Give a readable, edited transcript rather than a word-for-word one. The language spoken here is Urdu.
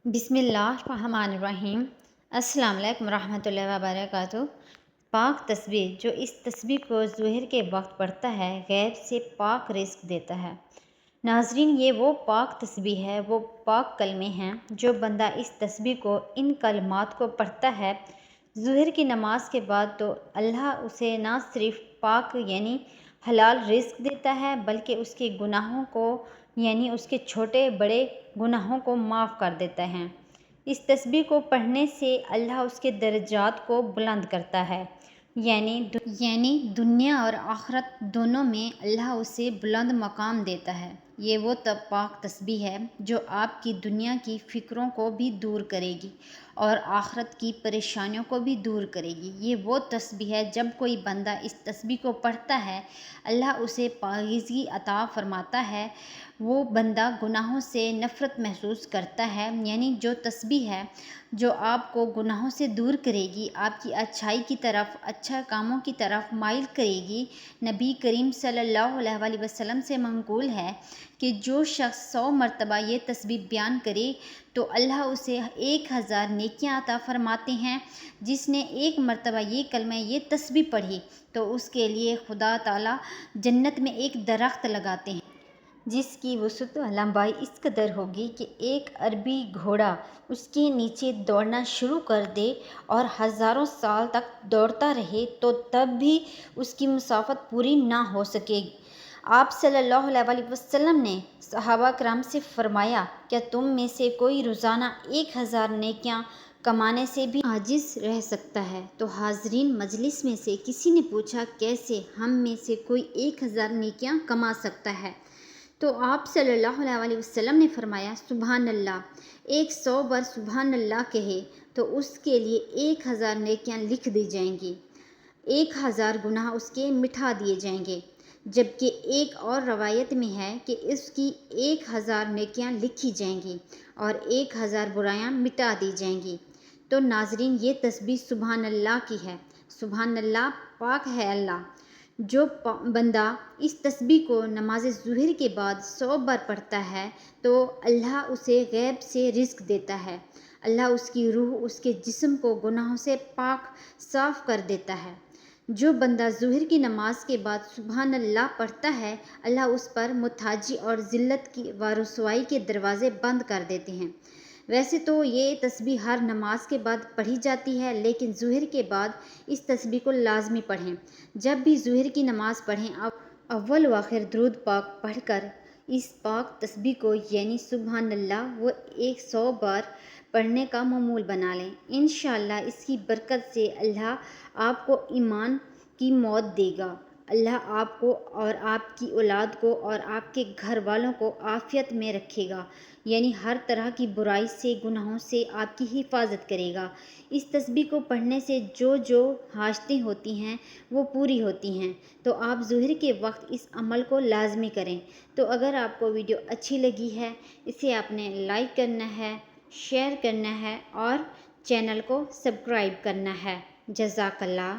بسم اللہ الرحمن الرحیم۔ السلام علیکم ورحمۃ اللہ وبرکاتہ۔ پاک تسبیح، جو اس تسبیح کو ظہر کے وقت پڑھتا ہے غیب سے پاک رزق دیتا ہے۔ ناظرین، یہ وہ پاک تسبیح ہے، وہ پاک کلمے ہیں۔ جو بندہ اس تسبیح کو، ان کلمات کو پڑھتا ہے ظہر کی نماز کے بعد، تو اللہ اسے نہ صرف پاک یعنی حلال رزق دیتا ہے، بلکہ اس کے گناہوں کو یعنی اس کے چھوٹے بڑے گناہوں کو معاف کر دیتا ہے۔ اس تسبیح کو پڑھنے سے اللہ اس کے درجات کو بلند کرتا ہے، یعنی دنیا اور آخرت دونوں میں اللہ اسے بلند مقام دیتا ہے۔ یہ وہ پاک تسبیح ہے جو آپ کی دنیا کی فکروں کو بھی دور کرے گی اور آخرت کی پریشانیوں کو بھی دور کرے گی۔ یہ وہ تسبیح ہے، جب کوئی بندہ اس تسبیح کو پڑھتا ہے اللہ اسے پاکیزگی عطا فرماتا ہے، وہ بندہ گناہوں سے نفرت محسوس کرتا ہے۔ یعنی جو تسبیح ہے جو آپ کو گناہوں سے دور کرے گی، آپ کی اچھائی کی طرف، اچھا کاموں کی طرف مائل کرے گی۔ نبی کریم صلی اللہ علیہ وآلہ وسلم سے منقول ہے کہ جو شخص 100 مرتبہ یہ تسبیح بیان کرے تو اللہ اسے 1000 نیکیاں عطا فرماتے ہیں۔ جس نے 1 مرتبہ یہ کلمہ یہ تسبیح پڑھی تو اس کے لیے خدا تعالیٰ جنت میں ایک درخت لگاتے ہیں جس کی وسعت و لمبائی اس قدر ہوگی کہ ایک عربی گھوڑا اس کے نیچے دوڑنا شروع کر دے اور ہزاروں سال تک دوڑتا رہے تو تب بھی اس کی مسافت پوری نہ ہو سکے۔ آپ صلی اللہ علیہ وآلہ وسلم نے صحابہ کرام سے فرمایا، کیا تم میں سے کوئی روزانہ 1000 نیکیاں کمانے سے بھی عاجز رہ سکتا ہے؟ تو حاضرین مجلس میں سے کسی نے پوچھا، کیسے ہم میں سے کوئی 1000 نیکیاں کما سکتا ہے؟ تو آپ صلی اللہ علیہ وآلہ وسلم نے فرمایا، سبحان اللہ، 100 بار سبحان اللہ کہے تو اس کے لیے 1000 نیکیاں لکھ دی جائیں گی، 1000 گناہ اس کے مٹھا دیے جائیں گے۔ جبکہ ایک اور روایت میں ہے کہ اس کی 1000 نیکیاں لکھی جائیں گی اور 1000 برائیاں مٹا دی جائیں گی۔ تو ناظرین، یہ تسبیح سبحان اللہ کی ہے۔ سبحان اللہ، پاک ہے اللہ۔ جو بندہ اس تسبیح کو نماز ظہر کے بعد 100 بار پڑھتا ہے تو اللہ اسے غیب سے رزق دیتا ہے۔ اللہ اس کی روح، اس کے جسم کو گناہوں سے پاک صاف کر دیتا ہے۔ جو بندہ ظہر کی نماز کے بعد سبحان اللہ پڑھتا ہے اللہ اس پر محتاجی اور ذلت و رسوائی کے دروازے بند کر دیتے ہیں۔ ویسے تو یہ تسبیح ہر نماز کے بعد پڑھی جاتی ہے، لیکن ظہر کے بعد اس تسبیح کو لازمی پڑھیں۔ جب بھی ظہر کی نماز پڑھیں اول و آخر درود پاک پڑھ کر اس پاک تسبیح کو یعنی سبحان اللہ وہ 100 بار پڑھنے کا معمول بنا لیں۔ انشاءاللہ اس کی برکت سے اللہ آپ کو ایمان کی موت دے گا۔ اللہ آپ کو اور آپ کی اولاد کو اور آپ کے گھر والوں کو عافیت میں رکھے گا، یعنی ہر طرح کی برائی سے، گناہوں سے آپ کی حفاظت کرے گا۔ اس تسبیح کو پڑھنے سے جو حاجتیں ہوتی ہیں وہ پوری ہوتی ہیں۔ تو آپ ظہر کے وقت اس عمل کو لازمی کریں۔ تو اگر آپ کو ویڈیو اچھی لگی ہے اسے آپ نے لائک کرنا ہے، شیئر کرنا ہے اور چینل کو سبسکرائب کرنا ہے۔ جزاک اللہ۔